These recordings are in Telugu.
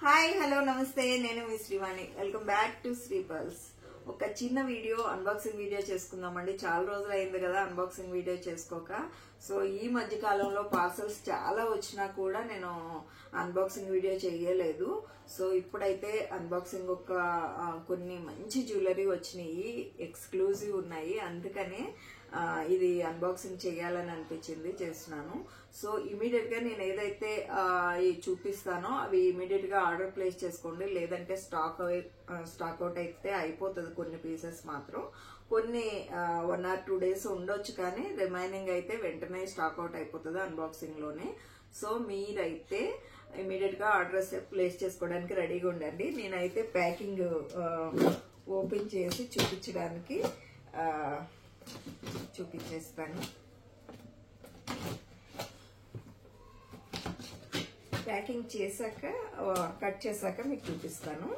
హాయ్ హలో నమస్తే నేను మీ Srivani welcome back to Sri Pearls. ఒక చిన్న వీడియో అన్బాక్సింగ్ వీడియో చేసుకుందామండి. చాలా రోజులు అయింది కదా అన్బాక్సింగ్ వీడియో చేసుకోక. సో ఈ మధ్య కాలంలో పార్సల్స్ చాలా వచ్చినా కూడా నేను అన్బాక్సింగ్ వీడియో చేయలేదు. సో ఇప్పుడైతే అన్బాక్సింగ్ కొన్ని మంచి జ్యువెలరీ వచ్చినాయి, ఎక్స్క్లూజివ్ ఉన్నాయి. అందుకనే ఇది అన్బాక్సింగ్ చేయాలని అనిపించింది, చేస్తున్నాను. సో ఇమీడియట్ గా నేను ఏదైతే చూపిస్తానో అవి ఇమీడియట్ గా ఆర్డర్ ప్లేస్ చేసుకోండి, లేదంటే స్టాక్ అవుట్ అయితే అయిపోతుంది. కొన్ని పీసెస్ మాత్రం కొన్ని 1 or 2 days ఉండొచ్చు, కానీ రిమైనింగ్ అయితే వెంటనే స్టాక్ అవుట్ అయిపోతుంది అన్బాక్సింగ్ లోనే. సో మీరైతే ఇమీడియట్ గా ఆర్డర్ ప్లేస్ చేసుకోవడానికి రెడీగా ఉండండి. నేనైతే ప్యాకింగ్ ఓపెన్ చేసి చూపించేస్తాను. ప్యాకింగ్ చేశాక కట్ చేశాక మీకు చూపిస్తాను.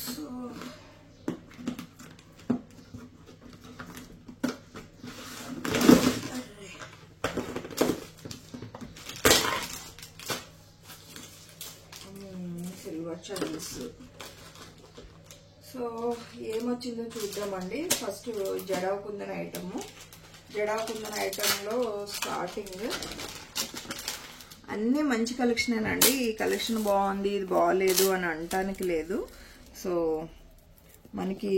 So silver chains. సో ఏమొచ్చిందో చూద్దామండి. ఫస్ట్ జడావు కుందన్ ఐటమ్ లో స్టార్టింగ్ అన్ని మంచి కలెక్షనేనండి. ఈ కలెక్షన్ బాగుంది, ఇది బాగలేదు అని అనటానికి లేదు. సో మనకి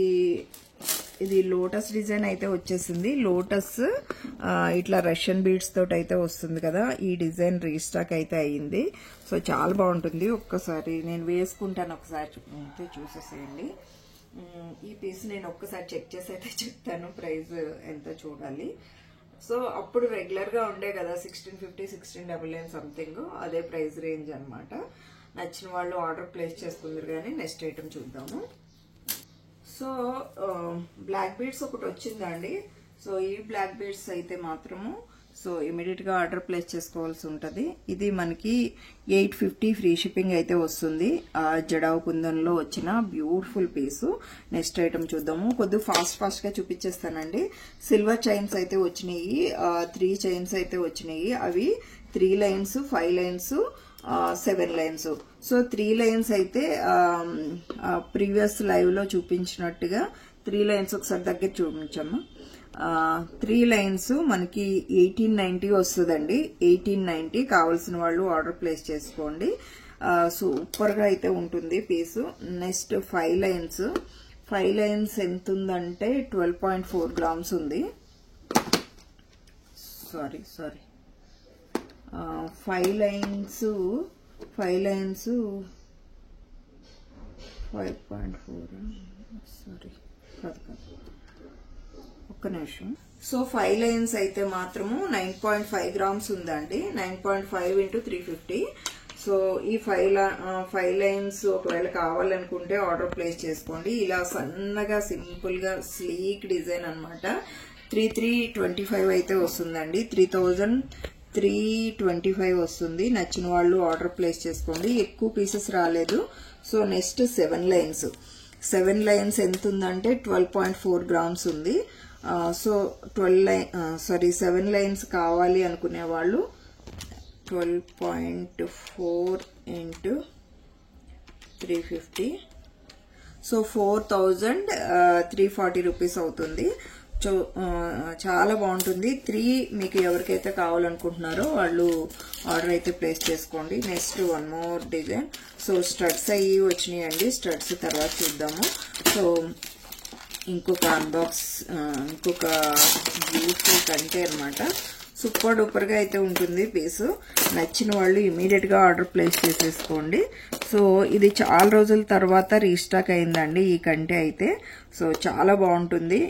ఇది లోటస్ డిజైన్ అయితే వచ్చేసింది. లోటస్ ఇట్లా రష్యన్ బీడ్స్ తోటి అయితే వస్తుంది కదా. ఈ డిజైన్ రీస్టాక్ అయితే అయ్యింది. సో చాలా బాగుంటుంది. ఒక్కసారి నేను వేసుకుంటాను, ఒకసారి చూసేసేయండి. ఈ పీస్ నేను ఒక్కసారి చెక్ చేసి అయితే చెప్తాను, ప్రైస్ ఎంత చూడాలి. సో అప్పుడు రెగ్యులర్ గా ఉండే కదా 1650, 1699 సంథింగ్, అదే ప్రైస్ రేంజ్ అనమాట. నచ్చిన వాళ్ళు ఆర్డర్ ప్లేస్ చేసుకుందరు. కానీ నెక్స్ట్ ఐటమ్ చూద్దాము. సో బ్లాక్ బీడ్స్ ఒకటి వచ్చిందండి. సో ఈ బ్లాక్ బీడ్స్ అయితే మాత్రము సో ఇమీడియట్ గా ఆర్డర్ ప్లేస్ చేసుకోవాల్సి ఉంటది. ఇది మనకి 850 ఫ్రీ షిప్పింగ్ అయితే వస్తుంది. జడావు కుందన్లో వచ్చిన బ్యూటిఫుల్ పీసు. నెక్స్ట్ ఐటమ్ చూద్దాము. కొద్దిగా ఫాస్ట్ గా చూపించేస్తానండి. సిల్వర్ చైన్స్ అయితే వచ్చినాయి, 3 చైన్స్ అయితే వచ్చినాయి. అవి 3 lines, 5 lines, 7 lines. So 3 lines అయితే ప్రీవియస్ లైవ్ లో చూపించినట్టుగా 3 లైన్స్ ఒకసారి దగ్గర చూపించమ్మా. 3 లైన్స్ మనకి 1890 వస్తుందండి. 1890 కావాల్సిన వాళ్ళు ఆర్డర్ ప్లేస్ చేసుకోండి. సూపర్ గా అయితే ఉంటుంది పీసు. నెక్స్ట్ 5 లైన్స్ ఎంత ఉందంటే 12.4 grams ఉంది. సారీ 5 లైన్స్ 5.4 సారీ కాదు ఒక్క నిమిషం. సో 5 లైన్స్ అయితే మాత్రము 9.5 grams ఉందండి. 9.5 × 350. సో ఈ 5 లైన్స్ ఒకవేళ కావాలనుకుంటే ఆర్డర్ ప్లేస్ చేసుకోండి. ఇలా సన్నగా సింపుల్ గా స్లీక్ డిజైన్ అనమాట. 3325 అయితే వస్తుందండి. 3325 వస్తుంది. నచ్చిన వాళ్ళు ఆర్డర్ ప్లేస్ చేసుకోండి. ఎక్కువ పీసెస్ రాలేదు. సో నెక్స్ట్ 7 లైన్స్ ఎంత ఉందంటే 12.4 grams ఉంది. సో 7 లైన్స్ కావాలి అనుకునే వాళ్ళు 12.4 × 350. సో 4340 రూపీస్ అవుతుంది. చాలా బాగుంటుంది. 3 మీకు ఎవరికైతే కావాలనుకుంటున్నారో వాళ్ళు ఆర్డర్ అయితే ప్లేస్ చేసుకోండి. Next 1 more design. So studs అయ్యి వచ్చినాయండి. స్టడ్స్ తర్వాత చూద్దాము. సో ఇంకొక బ్యూటిఫుల్ కంటే అనమాట. సూపర్ డూపర్ గా అయితే ఉంటుంది పీసు. నచ్చిన వాళ్ళు ఇమీడియట్ గా ఆర్డర్ ప్లేస్ చేసేసుకోండి. సో ఇది చాలా రోజుల తర్వాత రీస్టాక్ అయిందండి ఈ కంటే అయితే. సో చాలా బాగుంటుంది.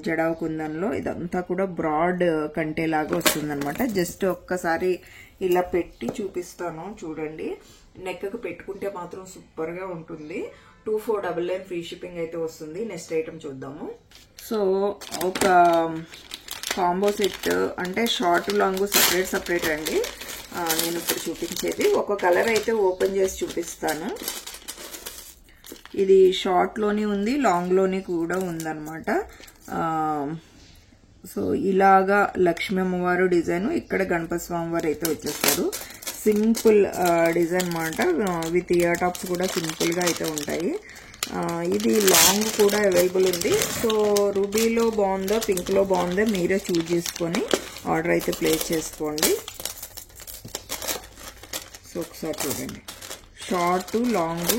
జడావు కుందన్లో ఇదంతా కూడా బ్రాడ్ కంటే లాగా వస్తుంది అనమాట. జస్ట్ ఒక్కసారి ఇలా పెట్టి చూపిస్తాను చూడండి. నెక్కకు పెట్టుకుంటే మాత్రం సూపర్ గా ఉంటుంది. 2499 ఫ్రీ షిప్పింగ్ అయితే వస్తుంది. నెక్స్ట్ ఐటమ్ చూద్దాము. సో ఒక కాంబో సెట్ అంటే షార్ట్ లాంగ్ సపరేట్ అండి. నేను ఇప్పుడు చూపించేది ఒక కలర్ అయితే ఓపెన్ చేసి చూపిస్తాను. ఇది షార్ట్ లోని ఉంది, లాంగ్ లోని కూడా ఉందన్నమాట. సో ఇలాగా లక్ష్మీ అమ్మవారు డిజైన్, ఇక్కడ గణపతి స్వామి వారు అయితే వచ్చేస్తారు. సింపుల్ డిజైన్ అన్నమాట. విత్ ఇయర్ టాప్స్ కూడా సింపుల్ గా అయితే ఉంటాయి. ఇది లాంగ్ కూడా అవైలబుల్ ఉంది. సో రూబీలో బాగుందో పింక్ లో బాగుందో మీరే చూజ్ చేసుకొని ఆర్డర్ అయితే ప్లేస్ చేసుకోండి. సో ఒకసారి చూడండి, షార్ట్ లాంగ్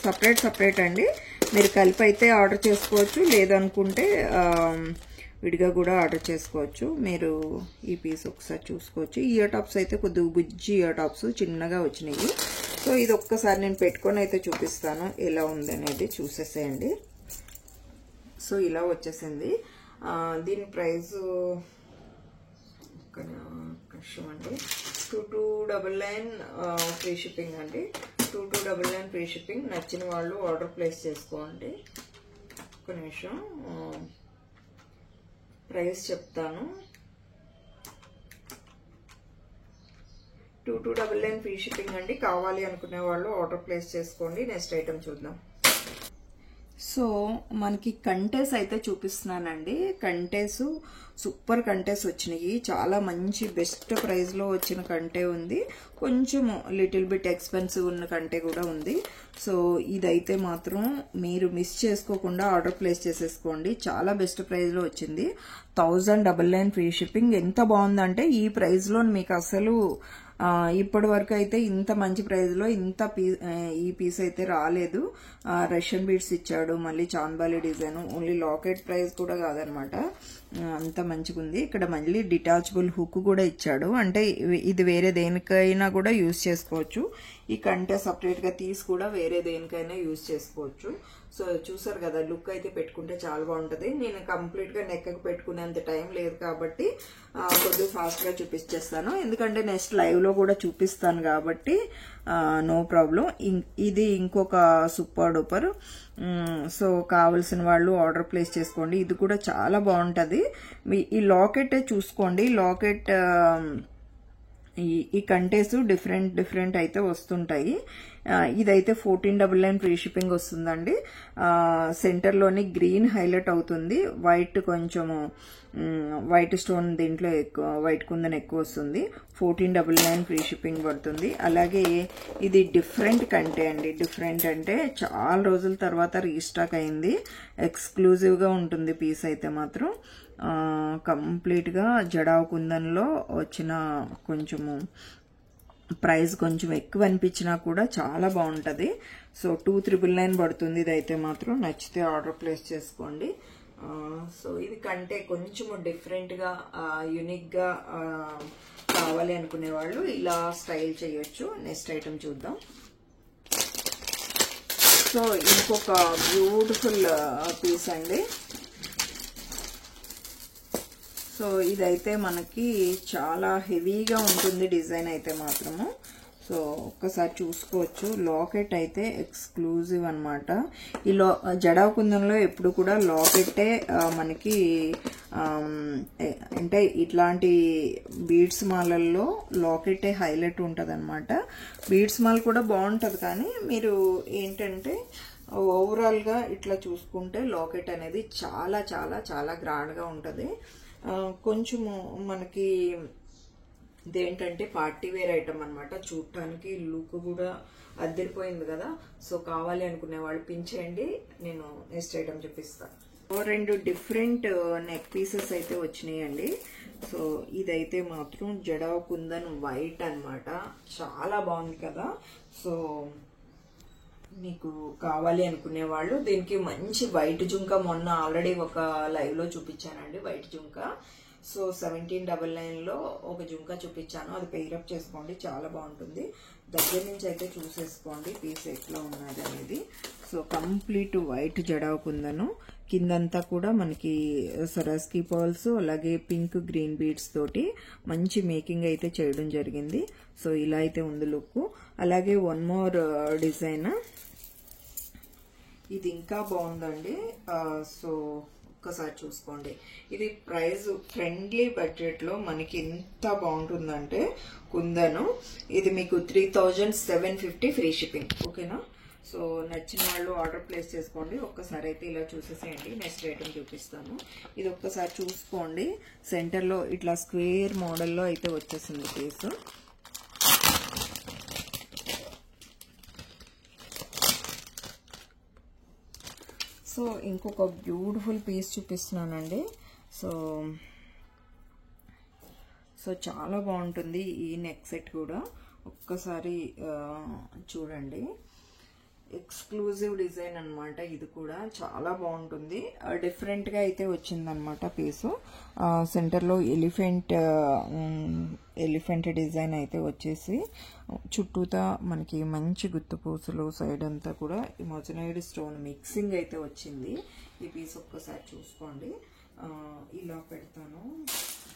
సపరేట్ అండి. మీరు కలిపి అయితే ఆర్డర్ చేసుకోవచ్చు, లేదనుకుంటే విడిగా కూడా ఆర్డర్ చేసుకోవచ్చు. మీరు ఈ పీస్ ఒకసారి చూసుకోవచ్చు. ఇయర్ టాప్స్ అయితే కొద్దిగా బుజ్జి ఇయర్ టాప్స్ చిన్నగా వచ్చినాయి. సో ఇది ఒక్కసారి నేను పెట్టుకొని అయితే చూపిస్తాను ఎలా ఉందనేది, చూసేసేయండి. సో ఇలా వచ్చేసింది. దీని ప్రైస్ కష్టం అండి, 2299 ఫ్రీ షిప్పింగ్ అండి. 2299 ఫ్రీ షిప్పింగ్. నచ్చిన వాళ్ళు ఆర్డర్ ప్లేస్ చేసుకోండి. ఒక నిమిషం ప్రైస్ చెప్తాను. 2299 ఫ్రీ షిప్పింగ్ అండి. కావాలి అనుకునే వాళ్ళు ఆర్డర్ ప్లేస్ చేసుకోండి. నెక్స్ట్ ఐటమ్ చూద్దాం. సో మనకి కంటెస్ అయితే చూపిస్తున్నానండి. కంటెస్ సూపర్ కంటెస్ వచ్చినాయి. చాలా మంచి బెస్ట్ ప్రైస్ లో వచ్చిన కంటే ఉంది, కొంచెం లిటిల్ బిట్ ఎక్స్పెన్సివ్ ఉన్న కంటే కూడా ఉంది. సో ఇదైతే మాత్రం మీరు మిస్ చేసుకోకుండా ఆర్డర్ ప్లేస్ చేసేసుకోండి. చాలా బెస్ట్ ప్రైస్ లో వచ్చింది. 1099 ఫ్రీ షిప్పింగ్. ఎంత బాగుందంటే ఈ ప్రైస్ లో మీకు అసలు ఇప్పటి వరకు అయితే ఇంత మంచి ప్రైస్ లో ఈ పీస్ అయితే రాలేదు. రష్యన్ బీడ్స్ ఇచ్చాడు, మళ్ళీ chandbali design, only locket price కూడా కాదనమాట. అంత మంచిగా ఉంది. ఇక్కడ మళ్ళీ డిటాచబుల్ హుక్ కూడా ఇచ్చాడు, అంటే ఇది వేరే దేనికైనా కూడా యూజ్ చేసుకోవచ్చు. ఈ కంటే సపరేట్ గా తీసి కూడా వేరే దేనికైనా యూజ్ చేసుకోవచ్చు. సో చూసారు కదా, లుక్ అయితే పెట్టుకుంటే చాలా బాగుంటది. నేను కంప్లీట్ గా నెక్ పెట్టుకునేంత టైం లేదు కాబట్టి కొద్దిగా ఫాస్ట్ గా చూపించేస్తాను, ఎందుకంటే నెక్స్ట్ లైవ్ లో కూడా చూపిస్తాను కాబట్టి నో ప్రాబ్లం. ఇది ఇంకొక సూపర్ డూపర్. సో కావలసిన వాళ్ళు ఆర్డర్ ప్లేస్ చేసుకోండి. ఇది కూడా చాలా బాగుంటది. ఈ లాకెట్ చూసుకోండి. లాకెట్ ఈ కంటేస్ డిఫరెంట్ అయితే వస్తుంటాయి. ఇదైతే 1499 ఫ్రీ షిప్పింగ్ వస్తుందండి. సెంటర్ లోని గ్రీన్ హైలైట్ అవుతుంది, వైట్ కొంచెము వైట్ స్టోన్ దీంట్లో ఎక్కువ, వైట్ కుందన్ ఎక్కువ వస్తుంది. 1499 ఫ్రీ షిప్పింగ్ పడుతుంది. అలాగే ఇది డిఫరెంట్ కంటే అండి. డిఫరెంట్ అంటే చాలా రోజుల తర్వాత రీస్టాక్ అయింది. ఎక్స్క్లూజివ్ గా ఉంటుంది పీస్ అయితే మాత్రం. కంప్లీట్ గా జడావ్ కుందన్లో వచ్చిన, కొంచెము ప్రైస్ కొంచెం ఎక్కువ అనిపించినా కూడా చాలా బాగుంటది. సో 2399 పడుతుంది. ఇదైతే మాత్రం నచ్చితే ఆర్డర్ ప్లేస్ చేసుకోండి. సో ఇది కంటే కొంచెం డిఫరెంట్ గా యూనిక్ గా కావాలి అనుకునే వాళ్ళు ఇలా స్టైల్ చేయొచ్చు. నెక్స్ట్ ఐటమ్ చూద్దాం. సో ఇంకొక బ్యూటిఫుల్ పీస్ అండి. సో ఇదైతే మనకి చాలా హెవీగా ఉంటుంది డిజైన్ అయితే మాత్రము. సో ఒక్కసారి చూసుకోవచ్చు. లాకెట్ అయితే ఎక్స్క్లూజివ్ అనమాట. ఈ జడావ్ కుందంలో ఎప్పుడు కూడా లాకెట్టే మనకి అంటే ఇట్లాంటి బీడ్స్ మాలల్లో లాకెట్టే హైలైట్ ఉంటుంది అనమాట. బీడ్స్ మాల్ కూడా బాగుంటది, కానీ మీరు ఏంటంటే ఓవరాల్ గా ఇట్లా చూసుకుంటే లాకెట్ అనేది చాలా చాలా చాలా గ్రాండ్ గా ఉంటది. కొంచెము మనకి ఇదేంటంటే పార్టీ వేర్ ఐటమ్ అనమాట. చూడటానికి లుక్ కూడా అద్దరిపోయింది కదా. సో కావాలి అనుకునే వాళ్ళు పించేయండి, నేను నెక్స్ట్ ఐటమ్ చూపిస్తాను. 2 డిఫరెంట్ నెక్ పీసెస్ అయితే వచ్చినాయండి. సో ఇదైతే మాత్రం జడావ్ కుందన్ వైట్ అనమాట. చాలా బాగుంది కదా. సో మీకు కావాలి అనుకునే వాళ్ళు దీనికి మంచి వైట్ జుంకా, మొన్న ఆల్రెడీ ఒక లైవ్ లో చూపించానండి వైట్ జుంకా. సో 1799 లో ఒక జుంకా చూపించాను, అది పెయిరప్ చేసుకోండి, చాలా బాగుంటుంది. దగ్గర నుంచి అయితే చూసేసుకోండి పీస్ ఎట్లా ఉన్నది అనేది. సో కంప్లీట్ వైట్ జడావ్ కుందను, కిందంతా కూడా మనకి సరస్కీ పర్ల్స్, అలాగే పింక్ గ్రీన్ బీడ్స్ తోటి మంచి మేకింగ్ అయితే చేయడం జరిగింది. సో ఇలా అయితే ఉంది లుక్. అలాగే వన్ మోర్ డిజైన్, ఇది ఇంకా బాగుందండి. సో ఒక్కసారి చూసుకోండి. ఇది ప్రైస్ ఫ్రెండ్లీ బడ్జెట్ లో మనకి ఎంత బాగుంటుందంటే కుందను. ఇది మీకు 3750 ఫ్రీ షిప్పింగ్. ఓకేనా. సో నచ్చిన వాళ్ళు ఆర్డర్ ప్లేస్ చేసుకోండి. ఒక్కసారి అయితే ఇలా చూసేసేయండి. నెక్స్ట్ ఐటమ్ చూపిస్తాను. ఇది ఒక్కసారి చూసుకోండి. సెంటర్లో ఇట్లా స్క్వేర్ మోడల్లో అయితే వచ్చేసింది పీస్. సో ఇంకొక బ్యూటిఫుల్ పీస్ చూపిస్తున్నానండి. సో చాలా బాగుంటుంది ఈ నెక్ సెట్ కూడా. ఒక్కసారి చూడండి. ఎక్స్క్లూజివ్ డిజైన్ అనమాట. ఇది కూడా చాలా బాగుంటుంది. డిఫరెంట్గా అయితే వచ్చిందనమాట పీసు. సెంటర్లో ఎలిఫెంట్ డిజైన్ అయితే వచ్చేసి చుట్టూతా మనకి మంచి గుత్తు పూసలు, సైడ్ అంతా కూడా మొజనైడ్ స్టోన్ మిక్సింగ్ అయితే వచ్చింది. ఈ పీస్ ఒక్కసారి చూసుకోండి. ఇలా పెడతాను.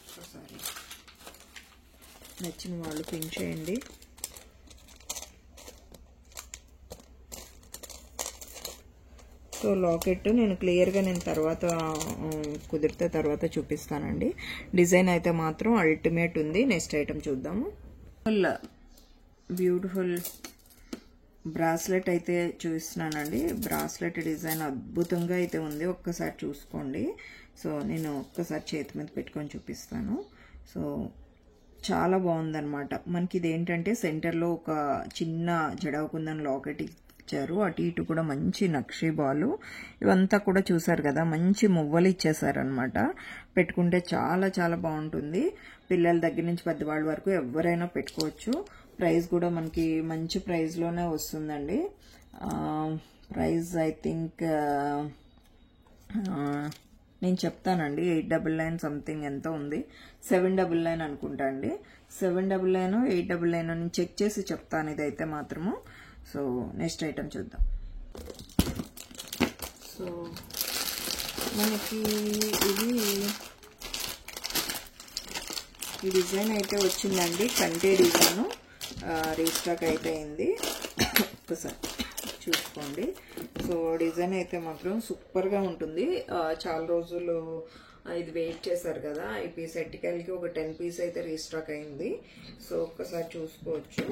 ఒక్కసారి నచ్చిన వాళ్ళు పిన్ చేయండి. సో లాకెట్ నేను క్లియర్గా తర్వాత కుదిరితే తర్వాత చూపిస్తానండి. డిజైన్ అయితే మాత్రం అల్టిమేట్ ఉంది. నెక్స్ట్ ఐటమ్ చూద్దాము. బ్యూటిఫుల్ బ్రాస్లెట్ అయితే చూపిస్తున్నానండి. బ్రాస్లెట్ డిజైన్ అద్భుతంగా అయితే ఉంది. ఒక్కసారి చూసుకోండి. సో నేను ఒక్కసారి చేతి మీద పెట్టుకొని చూపిస్తాను. సో చాలా బాగుందన్నమాట. మనకి ఇది ఏంటంటే సెంటర్లో ఒక చిన్న జడవకుందని లాకెట్ ఇచ్చారు. అటు ఇటు కూడా మంచి నక్షి బాలు ఇవంతా కూడా చూసారు కదా. మంచి మువ్వలు ఇచ్చేసారనమాట. పెట్టుకుంటే చాలా చాలా బాగుంటుంది. పిల్లల దగ్గర నుంచి పెద్దవాళ్ళ వరకు ఎవరైనా పెట్టుకోవచ్చు. ప్రైస్ కూడా మనకి మంచి ప్రైస్లోనే వస్తుందండి. ప్రైస్ ఐ థింక్ నేను చెప్తానండి. 899 సంథింగ్ ఎంత ఉంది. 799 అనుకుంటా అండి. 799 899 నేను చెక్ చేసి చెప్తాను ఇదైతే మాత్రము. సో నెక్స్ట్ ఐటమ్ చూద్దాం. సో మనకి ఈ డిజైన్ అయితే వచ్చిందండి. కంటే డిజైన్ రీస్టాక్ అయితే అయింది. ఒకసారి చూసుకోండి. సో డిజైన్ అయితే మాత్రం సూపర్గా ఉంటుంది. చాలా రోజులు ఇది వెయిట్ చేశారు కదా. ఈ పీస్ ఎట్టికల్కి ఒక 10 పీస్ అయితే రీస్టాక్ అయింది. సో ఒక్కసారి చూసుకోవచ్చు.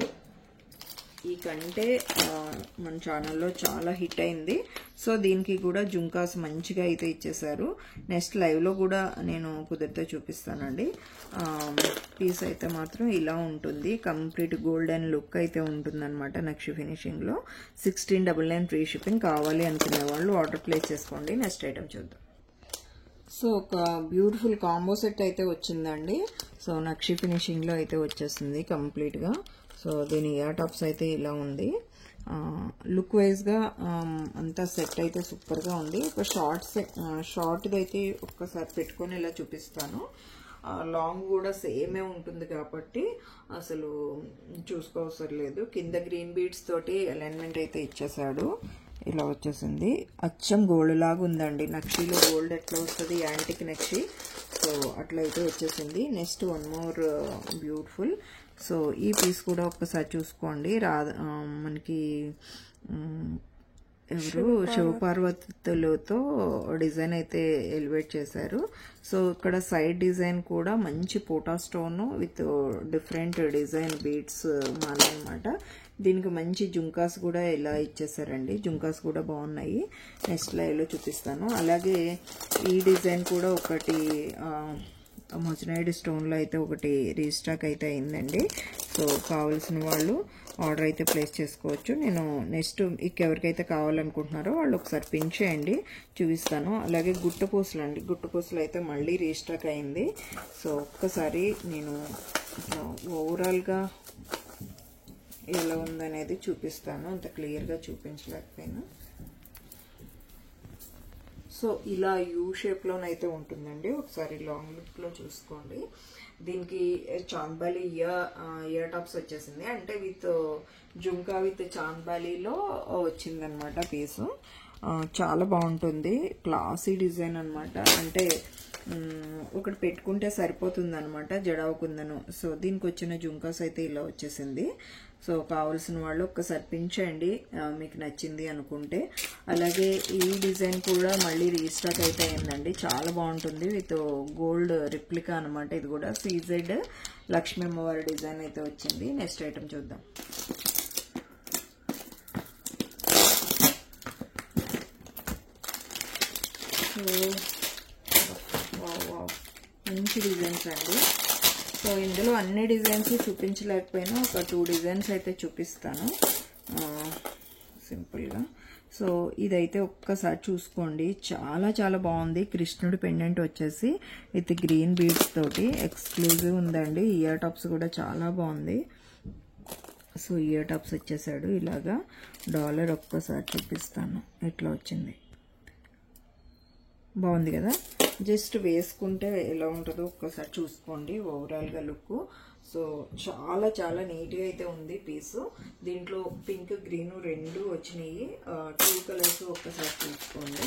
ఈ కంటే మన ఛానల్లో చాలా హిట్ అయింది. సో దీనికి కూడా జుంకాస్ మంచిగా అయితే ఇచ్చేసారు. నెక్స్ట్ లైవ్లో కూడా నేను కుదిరితే చూపిస్తానండి. పీస్ అయితే మాత్రం ఇలా ఉంటుంది. కంప్లీట్ గోల్డెన్ లుక్ అయితే ఉంటుందన్నమాట నక్షి ఫినిషింగ్లో. 1699 ఫ్రీ షిప్పింగ్. కావాలి అనుకునే వాళ్ళు ఆర్డర్ ప్లేస్ చేసుకోండి. నెక్స్ట్ ఐటమ్ చూద్దాం. సో ఒక బ్యూటిఫుల్ కాంబో సెట్ అయితే వచ్చిందండి. సో నక్షి ఫినిషింగ్లో అయితే వచ్చేసింది కంప్లీట్గా. సో దీని ఇయర్ టాప్స్ అయితే ఇలా ఉంది. లుక్ వైజ్గా అంతా సెట్ అయితే సూపర్గా ఉంది. ఒక షార్ట్ది అయితే ఒక్కసారి పెట్టుకొని ఇలా చూపిస్తాను. లాంగ్ కూడా సేమే ఉంటుంది కాబట్టి అసలు చూసుకోవసరం లేదు. కింద గ్రీన్ బీడ్స్ తోటి అలైన్మెంట్ అయితే ఇచ్చేసాడు. ఇలా వచ్చేసింది. అచ్చం గోల్డ్ లాగా ఉందండి. నక్షిలో గోల్డ్ ఎట్లా వస్తుంది, యాంటిక్ నక్షి. సో అట్లా అయితే వచ్చేసింది. Next one more beautiful. So ఈ పీస్ కూడా ఒక్కసారి చూసుకోండి. మనకి ఎవరు శివపార్వతులతో డిజైన్ అయితే ఎలివేట్ చేశారు. సో ఇక్కడ సైడ్ డిజైన్ కూడా మంచి పోటా stone with different design beads మాల అనమాట. దీనికి మంచి జుంకాస్ కూడా ఇలా ఇచ్చేసారండి. జుంకాస్ కూడా బాగున్నాయి. నెక్స్ట్ లైవ్లో చూపిస్తాను. అలాగే ఈ డిజైన్ కూడా ఒకటి మొజనైడ్ స్టోన్లో అయితే ఒకటి రీస్టాక్ అయితే అయిందండి. సో కావాల్సిన వాళ్ళు ఆర్డర్ అయితే ప్లేస్ చేసుకోవచ్చు. నేను నెక్స్ట్ ఎవరికైతే కావాలనుకుంటున్నారో వాళ్ళు ఒకసారి పిన్ చేయండి, చూపిస్తాను. అలాగే గుట్టపూసలు అండి. గుట్టపూసలు అయితే మళ్ళీ రీస్టాక్ అయింది. సో ఒక్కసారి నేను ఓవరాల్గా ఎలా ఉందనేది చూపిస్తాను. అంత క్లియర్గా చూపించలేకపోయినా. సో ఇలా యూ షేప్లోనైతే ఉంటుందండి. ఒకసారి లాంగ్ లుక్లో చూసుకోండి. దీనికి చాంద్బాలి ఇయర్ టాప్స్ వచ్చేసింది. అంటే విత్ జుంకా విత్ చాంద్బాలిలో వచ్చిందనమాట పీసు. చాలా బాగుంటుంది. క్లాసీ డిజైన్ అనమాట. అంటే ఒకటి పెట్టుకుంటే సరిపోతుంది అనమాట, జడవకుందను. సో దీనికి వచ్చిన జుంకాస్ అయితే ఇలా వచ్చేసింది. సో కావాల్సిన వాళ్ళు ఒక్కసారి పిన్ చేయండి మీకు నచ్చింది అనుకుంటే. అలాగే ఈ డిజైన్ కూడా మళ్ళీ రీస్టాక్ అయితే అయిందండి. చాలా బాగుంటుంది. విత్ గోల్డ్ రిప్లికా అనమాట. ఇది కూడా సీజెడ్ లక్ష్మీ అమ్మవారి డిజైన్ అయితే వచ్చింది. నెక్స్ట్ ఐటమ్ చూద్దాం. సో మంచి డిజైన్స్ అండి. సో ఇందులో అన్ని డిజైన్స్ చూపించలేకపోయినా ఒక 2 డిజైన్స్ అయితే చూపిస్తాను సింపుల్గా. సో ఇదైతే ఒక్కసారి చూసుకోండి, చాలా చాలా బాగుంది. కృష్ణుడి పెండెంట్ వచ్చేసి విత్ గ్రీన్ బీడ్స్ తోటి ఎక్స్క్లూజివ్ ఉందండి. ఇయర్ టాప్స్ కూడా చాలా బాగుంది. సో ఇయర్ టాప్స్ వచ్చేసాడు ఇలాగా. డాలర్ ఒక్కసారి చూపిస్తాను ఎట్లా వచ్చింది, బాగుంది కదా. జస్ట్ వేసుకుంటే ఎలా ఉంటుందో ఒక్కసారి చూసుకోండి ఓవరాల్గా లుక్. సో చాలా చాలా నీట్గా అయితే ఉంది పీసు. దీంట్లో పింక్ గ్రీన్ 2 వచ్చినాయి, 2 కలర్స్ ఒక్కసారి చూసుకోండి.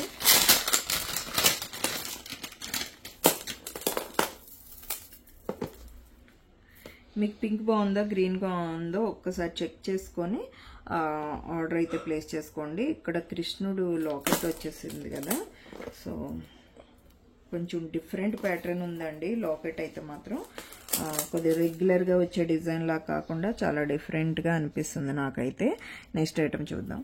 మీకు పింక్ బాగుందా గ్రీన్ బాగుందో ఒక్కసారి చెక్ చేసుకొని ఆర్డర్ అయితే ప్లేస్ చేసుకోండి. ఇక్కడ కృష్ణుడు లాకెట్ వచ్చేసింది కదా. సో కొంచెం డిఫరెంట్ ప్యాటర్న్ ఉందండి లాకెట్ అయితే మాత్రం. కొద్దిగా రెగ్యులర్గా వచ్చే డిజైన్ లా కాకుండా చాలా డిఫరెంట్గా అనిపిస్తుంది నాకైతే. నెక్స్ట్ ఐటమ్ చూద్దాం.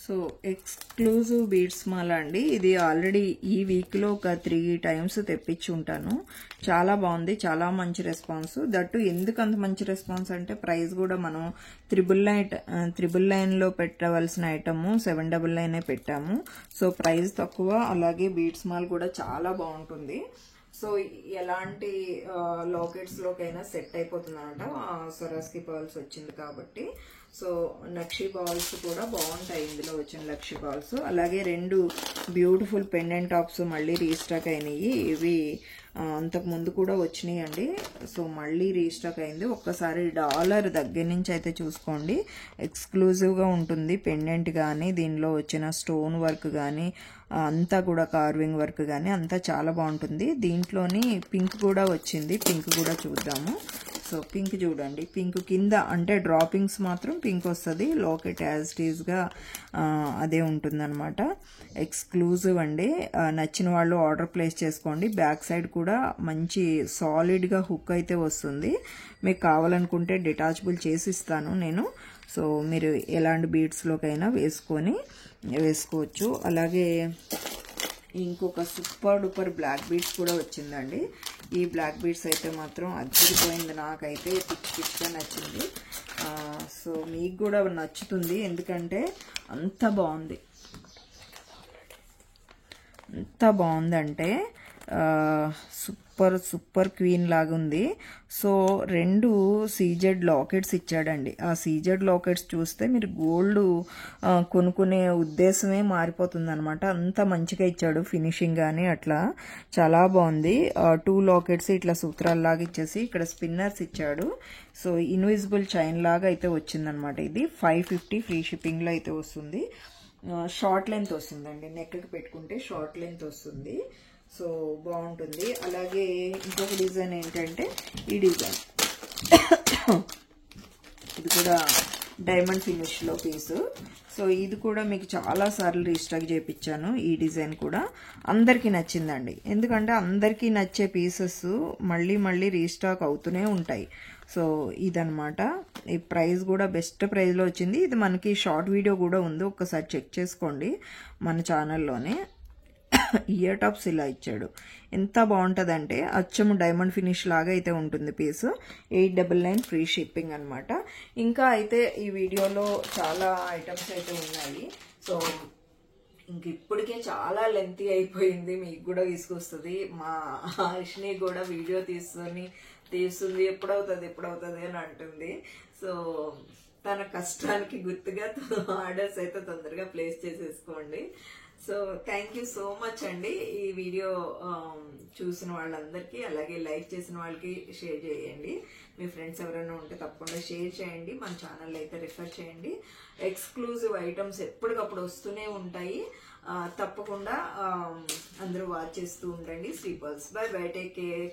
సో ఎక్స్క్లూజివ్ బీడ్స్ మాల అండి. ఇది ఆల్రెడీ ఈ వీక్లో ఒక 3 టైమ్స్ తెప్పించి ఉంటాను. చాలా బాగుంది, చాలా మంచి రెస్పాన్స్. దట్టు ఎందుకు అంత మంచి రెస్పాన్స్ అంటే ప్రైస్ కూడా మనం 999లో పెట్టవలసిన ఐటమ్ 799 పెట్టాము. సో ప్రైస్ తక్కువ, అలాగే బీడ్స్ మాల్ కూడా చాలా బాగుంటుంది. సో ఎలాంటి లాకెట్స్ లోకైనా సెట్ అయిపోతుంది అనమాట. సొరాస్కి పర్ల్స్ వచ్చింది కాబట్టి. సో నక్షి బాల్స్ కూడా బాగుంటాయి ఇందులో వచ్చిన లక్షి బాల్స్. అలాగే 2 బ్యూటిఫుల్ పెండెంట్ టాప్స్ మళ్ళీ రీస్టాక్ అయినాయి. ఇవి అంతకు ముందు కూడా వచ్చినాయి అండి. సో మళ్ళీ రీస్టాక్ అయింది. ఒక్కసారి డాలర్ దగ్గర నుంచి అయితే చూసుకోండి, ఎక్స్క్లూజివ్గా ఉంటుంది. పెండెంట్ కానీ దీనిలో వచ్చిన స్టోన్ వర్క్ కానీ అంతా కూడా కార్వింగ్ వర్క్ కానీ అంతా చాలా బాగుంటుంది. దీంట్లోని పింక్ కూడా వచ్చింది, పింక్ కూడా చూద్దాము. సో పింక్ చూడండి, పింక్ కింద అంటే డ్రాపింగ్స్ మాత్రం పింక్ వస్తుంది, లాకెట్ యాజ్ ఇట్ ఈస్గా అదే ఉంటుందన్నమాట. ఎక్స్క్లూజివ్ అండి. నచ్చిన వాళ్ళు ఆర్డర్ ప్లేస్ చేసుకోండి. బ్యాక్ సైడ్ కూడా మంచి సాలిడ్గా హుక్ అయితే వస్తుంది. మీకు కావాలనుకుంటే డిటాచబుల్ చేసి ఇస్తాను నేను. సో మీరు ఎలాంటి బీడ్స్లోకైనా వేసుకోవచ్చు. అలాగే ఇంకొక సూపర్ డూపర్ బ్లాక్ బీడ్స్ కూడా వచ్చిందండి. ఈ బ్లాక్ బీడ్స్ అయితే మాత్రం అదిరిపోయింది, నాకైతే పిచ్చిగా నచ్చింది. సో మీకు కూడా నచ్చుతుంది, ఎందుకంటే అంత బాగుందంటే సూపర్ క్వీన్ లాగా ఉంది. సో 2 సీజెడ్ లాకెట్స్ ఇచ్చాడండి. ఆ సీజెడ్ లాకెట్స్ చూస్తే మీరు గోల్డ్ కొనుక్కునే ఉద్దేశమే మారిపోతుంది అనమాట. అంత మంచిగా ఇచ్చాడు ఫినిషింగ్ కానీ అట్లా చాలా బాగుంది. 2 లాకెట్స్ ఇట్లా సూత్రాల్లాగా ఇచ్చేసి ఇక్కడ స్పిన్నర్స్ ఇచ్చాడు. సో ఇన్విజిబుల్ చైన్ లాగా అయితే వచ్చిందనమాట. ఇది 550 ఫ్రీ షిప్పింగ్లో అయితే వస్తుంది. షార్ట్ లెంత్ వస్తుందండి, నెక్కి పెట్టుకుంటే షార్ట్ లెంత్ వస్తుంది. సో బాగుంటుంది. అలాగే ఇంకొక డిజైన్ ఏంటంటే ఈ డిజైన్, ఇది కూడా డైమండ్ ఫినిష్లో పీసు. సో ఇది కూడా మీకు చాలా సార్లు రీస్టాక్ చేయించాను. ఈ డిజైన్ కూడా అందరికీ నచ్చిందండి, ఎందుకంటే అందరికీ నచ్చే పీసెస్ మళ్ళీ రీస్టాక్ అవుతూనే ఉంటాయి. సో ఇదనమాట. ఈ ప్రైస్ కూడా బెస్ట్ ప్రైస్లో వచ్చింది. ఇది మనకి షార్ట్ వీడియో కూడా ఉంది, ఒక్కసారి చెక్ చేసుకోండి మన ఛానల్లోనే. ఇయర్ టాప్స్ ఇలా ఇచ్చాడు, ఎంత బాగుంటుందంటే అచ్చము డైమండ్ ఫినిష్ లాగా అయితే ఉంటుంది పీస్. 899 ఫ్రీ షిప్పింగ్ అనమాట. ఇంకా అయితే ఈ వీడియోలో చాలా ఐటమ్స్ అయితే ఉన్నాయి. సో ఇంక ఇప్పటికే చాలా లెంతీ అయిపోయింది, మీకు కూడా తీసుకొస్తుంది. మా అశ్ని కూడా వీడియో తీస్తుంది ఎప్పుడవుతుంది అని అంటుంది. సో తన కష్టానికి గుర్తుగా ఆర్డర్స్ అయితే తొందరగా ప్లేస్ చేసేసుకోండి. So thank you so much అండి. ఈ వీడియో చూసిన వాళ్ళందరికీ, అలాగే లైక్ చేసిన వాళ్ళకి షేర్ చేయండి. మీ ఫ్రెండ్స్ ఎవరైనా ఉంటే తప్పకుండా షేర్ చేయండి. మన ఛానల్ అయితే రిఫర్ చేయండి. ఎక్స్క్లూజివ్ ఐటమ్స్ ఎప్పటికప్పుడు వస్తూనే ఉంటాయి. తప్పకుండా అందరూ వాచ్ చేస్తూ ఉండండి. Sleepers by by, take care.